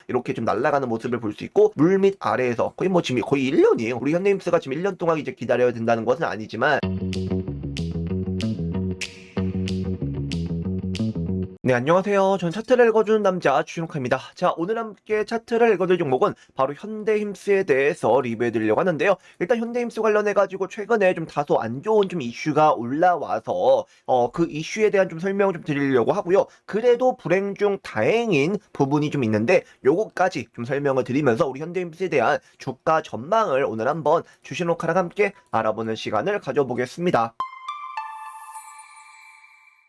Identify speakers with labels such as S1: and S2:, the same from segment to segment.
S1: 이렇게 좀 날아가는 모습을 볼 수 있고, 물 밑 아래에서 거의 뭐 지금 거의 1년이에요. 우리 현대힘스가 지금 1년 동안 이제 기다려야 된다는 것은 아니지만. 네, 안녕하세요. 전 차트를 읽어주는 남자 주준욱입니다. 자, 오늘 함께 차트를 읽어줄 종목은 바로 현대힘스에 대해서 리뷰해드리려고 하는데요. 일단 현대힘스 관련해가지고 최근에 좀 다소 안 좋은 좀 이슈가 올라와서 그 이슈에 대한 좀 설명을 좀 드리려고 하고요. 그래도 불행 중 다행인 부분이 좀 있는데 요거까지 좀 설명을 드리면서 우리 현대힘스에 대한 주가 전망을 오늘 한번 주신욱하랑 함께 알아보는 시간을 가져보겠습니다.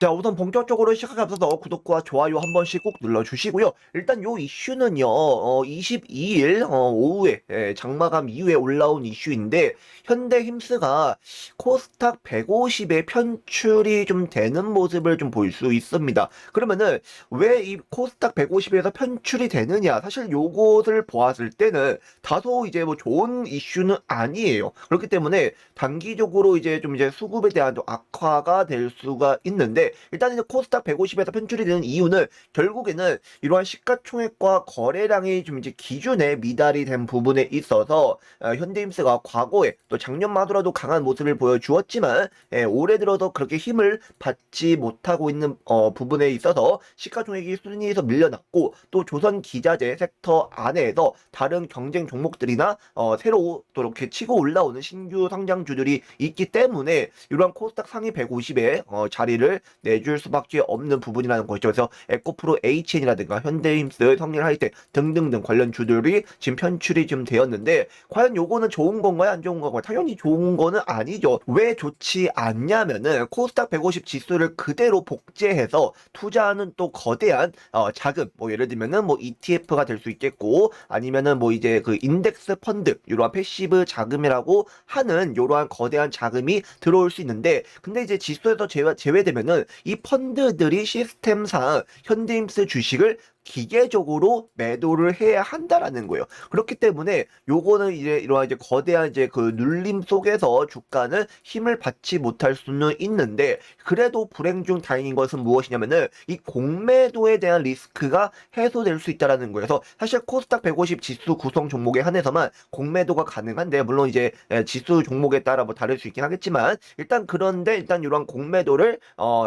S1: 자, 우선 본격적으로 시작하기 앞서서 구독과 좋아요 한 번씩 꼭 눌러주시고요. 일단 요 이슈는요, 22일 오후에 장마감 이후에 올라온 이슈인데, 현대힘스가 코스닥 150에 편출이 좀 되는 모습을 좀 볼 수 있습니다. 그러면은 왜 이 코스닥 150에서 편출이 되느냐? 사실 요것을 보았을 때는 다소 이제 뭐 좋은 이슈는 아니에요. 그렇기 때문에 단기적으로 이제 좀 이제 수급에 대한 좀 악화가 될 수가 있는데, 일단 이제 코스닥 150에서 편출이 되는 이유는 결국에는 이러한 시가총액과 거래량이 좀 이제 기준에 미달이 된 부분에 있어서 현대힘스가 과거에 또 작년만 하더라도 강한 모습을 보여주었지만 올해 들어서 그렇게 힘을 받지 못하고 있는 부분에 있어서 시가총액이 순위에서 밀려났고, 또 조선 기자재 섹터 안에서 다른 경쟁 종목들이나 새로 또 이렇게 치고 올라오는 신규 상장주들이 있기 때문에 이러한 코스닥 상위 150에 자리를 내줄 수밖에 없는 부분이라는 거죠. 그래서 에코프로 HN이라든가 현대힘스, 성일하이텍 등등등 관련 주들이 지금 편출이 좀 되었는데, 과연 요거는 좋은 건가요, 안 좋은 건가요? 당연히 좋은 거는 아니죠. 왜 좋지 않냐면은 코스닥 150 지수를 그대로 복제해서 투자하는 또 거대한 자금, 뭐 예를 들면은 뭐 ETF가 될 수 있겠고, 아니면은 뭐 이제 그 인덱스 펀드, 이러한 패시브 자금이라고 하는 이러한 거대한 자금이 들어올 수 있는데, 근데 이제 지수에서 제외되면은 이 펀드들이 시스템상 현대힘스 주식을 기계적으로 매도를 해야 한다라는 거예요. 그렇기 때문에 요거는 이제 이러한 이제 거대한 이제 그 눌림 속에서 주가는 힘을 받지 못할 수는 있는데, 그래도 불행 중 다행인 것은 무엇이냐면은 이 공매도에 대한 리스크가 해소될 수 있다라는 거예요. 그래서 사실 코스닥 150 지수 구성 종목에 한해서만 공매도가 가능한데, 물론 이제 지수 종목에 따라 뭐 다를 수 있긴 하겠지만, 일단 그런데 일단 이러한 공매도를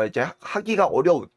S1: 이제 하기가 어려운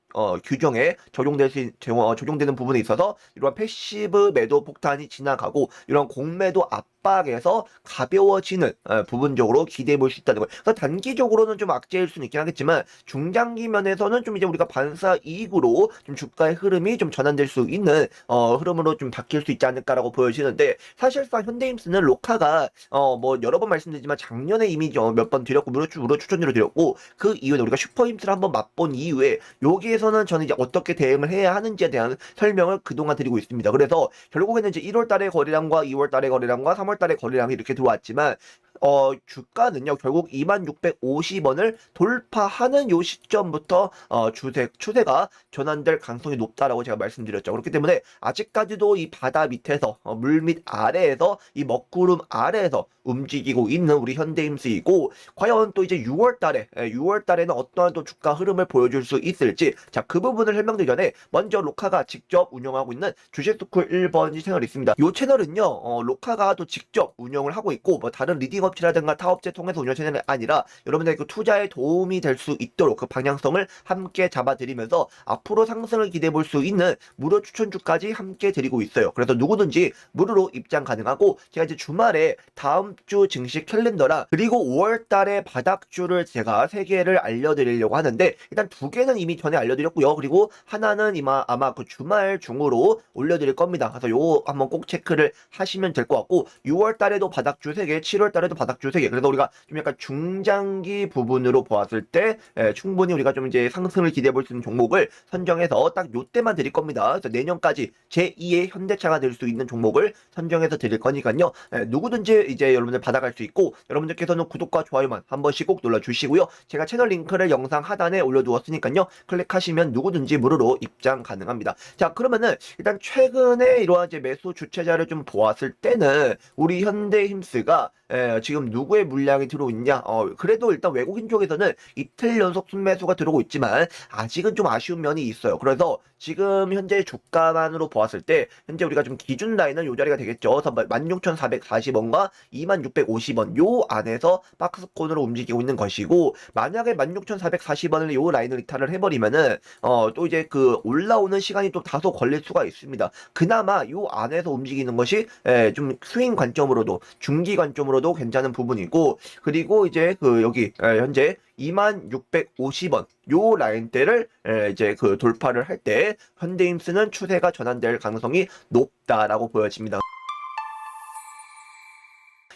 S1: 규정에 적용되는 부분에 있어서 이러한 패시브 매도 폭탄이 지나가고 이런 공매도 압박에서 가벼워지는 부분적으로 기대해 볼 수 있다는 거예요. 그래서 단기적으로는 좀 악재일 수는 있긴 하겠지만, 중장기 면에서는 좀 이제 우리가 반사 이익으로 좀 주가의 흐름이 좀 전환될 수 있는 흐름으로 좀 바뀔 수 있지 않을까라고 보여지는데, 사실상 현대힘스는 로카가 뭐 여러 번 말씀드리지만 작년에 이미 몇 번 드렸고 무료 추천으로 드렸고, 그 이후에 우리가 슈퍼힘스를 한번 맛본 이후에 여기에서는 저는 이제 어떻게 대응을 해야 하는지에 대한 설명을 그동안 드리고 있습니다. 그래서 결국에는 이제 1월 달의 거래량과 2월 달의 거래량과 3월 달의 거래량이 이렇게 들어왔지만, 주가는요, 결국 2650원을 돌파하는 요 시점부터 추세가 전환될 가능성이 높다라고 제가 말씀드렸죠. 그렇기 때문에 아직까지도 이 바다 밑에서 물밑 아래에서 이 먹구름 아래에서 움직이고 있는 우리 현대힘스이고, 과연 또 이제 6월 달에는 어떠한 또 주가 흐름을 보여줄 수 있을지, 자, 그 부분을 설명드리기 전에 먼저 로카가 직접 운영하고 있는 주식스쿨 1번 채널이 있습니다. 이 채널은요, 로카가 또 직접 운영을 하고 있고, 뭐 다른 리딩 업체라든가 타업체 통해서 운영 채널이 아니라 여러분들의 그 투자에 도움이 될 수 있도록 그 방향성을 함께 잡아드리면서 앞으로 상승을 기대해 볼 수 있는 무료 추천주까지 함께 드리고 있어요. 그래서 누구든지 무료로 입장 가능하고, 제가 이제 주말에 다음 주 증시 캘린더랑 그리고 5월 달에 바닥주를 제가 3개를 알려드리려고 하는데, 일단 2개는 이미 전에 알려드렸고요. 그리고 하나는 아마 그 주말 중으로 올려드릴 겁니다. 그래서 요거 한번 꼭 체크를 하시면 될 것 같고, 6월 달에도 바닥주 3개, 7월 달에도 바닥주 3개. 그래서 우리가 좀 약간 중장기 부분으로 보았을 때 충분히 우리가 좀 이제 상승을 기대해 볼 수 있는 종목을 선정해서 딱 요때만 드릴 겁니다. 그래서 내년까지 제2의 현대차가 될 수 있는 종목을 선정해서 드릴 거니까요. 누구든지 이제 여러분들 받아갈 수 있고, 여러분들께서는 구독과 좋아요만 한 번씩 꼭 눌러주시고요. 제가 채널 링크를 영상 하단에 올려두었으니까요. 클릭하시면 누구든지 무료로 입장 가능합니다. 자, 그러면은 일단 최근에 이러한 이제 매수 주체자를 좀 보았을 때는 우리 현대힘스가 지금 누구의 물량이 들어오느냐. 그래도 일단 외국인 쪽에서는 이틀 연속 순매수가 들어오고 있지만 아직은 좀 아쉬운 면이 있어요. 그래서 지금 현재 주가만으로 보았을 때 현재 우리가 좀 기준 라인은 요 자리가 되겠죠. 16,440원과 26,50원 요 안에서 박스권으로 움직이고 있는 것이고, 만약에 16,440원을 요 라인을 이탈을 해버리면은 또 이제 그 올라오는 시간이 또 다소 걸릴 수가 있습니다. 그나마 요 안에서 움직이는 것이 좀 스윙 관점으로도 중기 관점으로도 괜찮은 부분이고, 그리고 이제 그 여기 현재 26,650원 요 라인대를 이제 그 돌파를 할 때 현대임스는 추세가 전환될 가능성이 높다라고 보여집니다.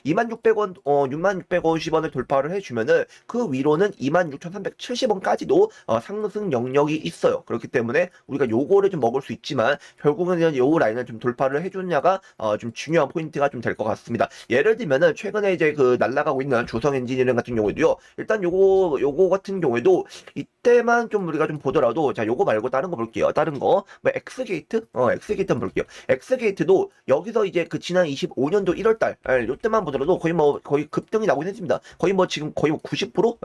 S1: 26,600원, 66,50원을 돌파를 해주면은 그 위로는 26,370원까지도 상승 영역이 있어요. 그렇기 때문에 우리가 요거를 좀 먹을 수 있지만 결국은 요 라인을 좀 돌파를 해주느냐가 좀 중요한 포인트가 좀 될 것 같습니다. 예를 들면은 최근에 이제 그 날아가고 있는 주성 엔지니어링 같은 경우에도요. 일단 요거 같은 경우에도 이때만 좀 우리가 좀 보더라도, 자, 요거 말고 다른 거 볼게요. 다른 거, 뭐 엑스게이트? 엑스게이트 한번 볼게요. 엑스게이트도 여기서 이제 그 지난 25년도 1월달 요때만 보더라도 거의 급등이 나오긴 했습니다. 거의 뭐 지금 거의 90%?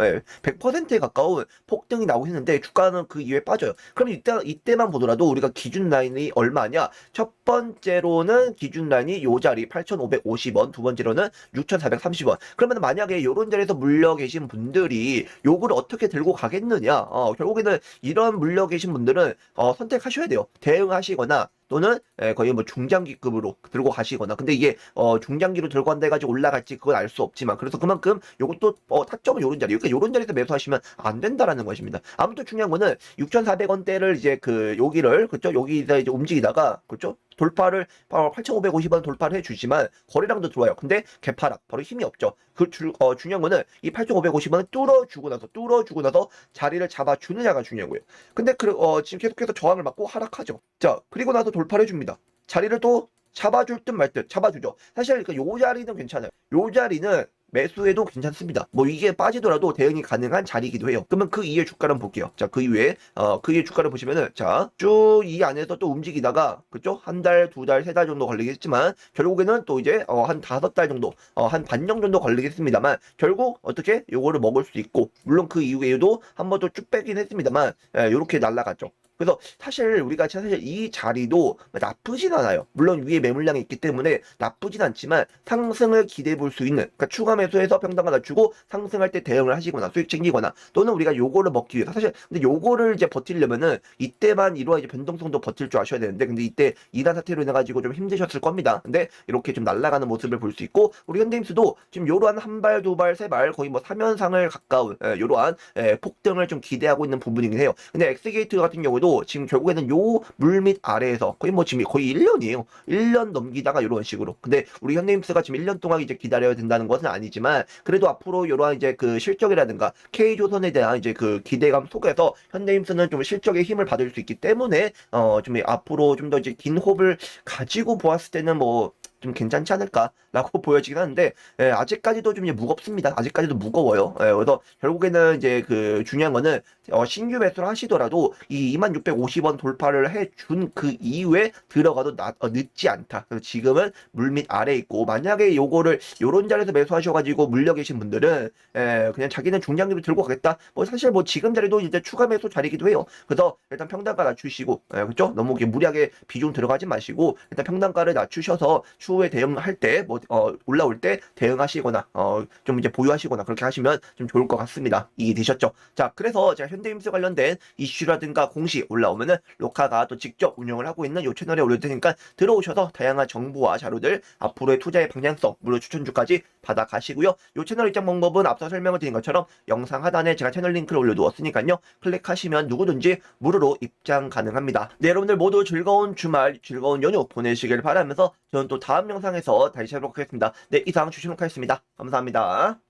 S1: 100%에 가까운 폭등이 나오긴 했는데 주가는 그 이후에 빠져요. 그럼 이때만 보더라도 우리가 기준 라인이 얼마냐? 첫 번째로는 기준 라인이 요 자리 8,550원, 두 번째로는 6,430원. 그러면 만약에 요런 자리에서 물려 계신 분들이 요거를 어떻게 들고 가겠느냐? 결국에는 이런 물려 계신 분들은 선택하셔야 돼요. 대응하시거나 또는 거의 뭐 중장기급으로 들고 가시거나. 근데 이게 중장기로 들고 간다 해가지고 올라갈지 그건 알 수 없지만, 그래서 그만큼 요것도 타점은 요런 자리, 그러니까 요런 자리에서 매수하시면 안 된다라는 것입니다. 아무튼 중요한 거는 6,400원대를 이제 그 여기를 그쵸, 여기다 이제 움직이다가 그쵸, 돌파를 8,550원 돌파를 해주지만 거래량도 들어와요. 근데 개파락 바로 힘이 없죠. 중요한 거는 이 8,550원을 뚫어주고 나서 자리를 잡아주느냐가 중요하고요. 근데 지금 계속해서 저항을 받고 하락하죠. 자, 그리고 나서 돌파를 해줍니다. 자리를 또 잡아줄 듯 말 듯 잡아주죠. 사실 그러니까 요 자리는 괜찮아요. 요 자리는 매수해도 괜찮습니다. 뭐 이게 빠지더라도 대응이 가능한 자리이기도 해요. 그러면 그 이후에 주가를 볼게요. 자, 그 이후에 주가를 보시면은, 자, 쭉 이 안에서 또 움직이다가 그죠? 한 달, 두 달, 세 달 정도 걸리겠지만 결국에는 또 이제 한 5달 정도, 한 반년 정도 걸리겠습니다만 결국 어떻게 요거를 먹을 수 있고, 물론 그 이후에도 한 번 더 쭉 빼긴 했습니다만 요렇게 날아갔죠. 그래서 사실 이 자리도 나쁘진 않아요. 물론 위에 매물량이 있기 때문에 나쁘진 않지만 상승을 기대해 볼 수 있는, 그러니까 추가 매수해서 평단가 낮추고 상승할 때 대응을 하시거나 수익 챙기거나, 또는 우리가 요거를 먹기 위해서, 사실 근데 요거를 이제 버티려면은 이때만 이루어 이제 변동성도 버틸 줄 아셔야 되는데, 근데 이때 이단 사태로 인해 가지고 좀 힘드셨을 겁니다. 근데 이렇게 좀 날아가는 모습을 볼 수 있고, 우리 현대임스도 지금 요러한 한 발, 두 발, 세 발 거의 뭐 3연상을 가까운 요러한 폭등을 좀 기대하고 있는 부분이긴 해요. 근데 엑스게이트 같은 경우도 지금 결국에는 요 물밑 아래에서 거의 뭐 지금 거의 1년이에요. 1년 넘기다가 이런 식으로. 근데 우리 현대임스가 지금 1년 동안 이제 기다려야 된다는 것은 아니지만, 그래도 앞으로 이러한 이제 그 실적이라든가 K조선에 대한 이제 그 기대감 속에서 현대임스는 좀 실적의 힘을 받을 수 있기 때문에 좀 앞으로 좀 더 이제 긴 호흡을 가지고 보았을 때는 뭐 좀 괜찮지 않을까라고 보여지긴 하는데, 아직까지도 좀 무겁습니다. 아직까지도 무거워요. 그래서 결국에는 이제 그 중요한 거는 신규 매수를 하시더라도 이 26,50원 돌파를 해준 그 이후에 들어가도 늦지 않다. 그래서 지금은 물밑 아래에 있고, 만약에 요거를 요런 자리에서 매수하셔가지고 물려 계신 분들은 그냥 자기는 중장기로 들고 가겠다. 뭐 사실 뭐 지금 자리도 이제 추가 매수 자리이기도 해요. 그래서 일단 평단가 낮추시고, 그렇죠? 너무 무리하게 비중 들어가지 마시고 일단 평단가를 낮추셔서 추후에 대응할 때 뭐 올라올 때 대응하시거나 좀 이제 보유하시거나 그렇게 하시면 좀 좋을 것 같습니다. 이해되셨죠? 자, 그래서 제가 현대임스 관련된 이슈라든가 공시 올라오면은 로카가 또 직접 운영을 하고 있는 요 채널에 올릴 테니까 들어오셔서 다양한 정보와 자료들, 앞으로의 투자의 방향성, 무료 추천주까지 받아 가시고요. 요 채널 입장 방법은 앞서 설명을 드린 것처럼 영상 하단에 제가 채널 링크를 올려두었으니까요. 클릭하시면 누구든지 무료로 입장 가능합니다. 네, 여러분들 모두 즐거운 주말, 즐거운 연휴 보내시길 바라면서 저는 또 다음 영상에서 다시 찾아뵙도록 하겠습니다. 네, 이상 주신록 하겠습니다. 감사합니다.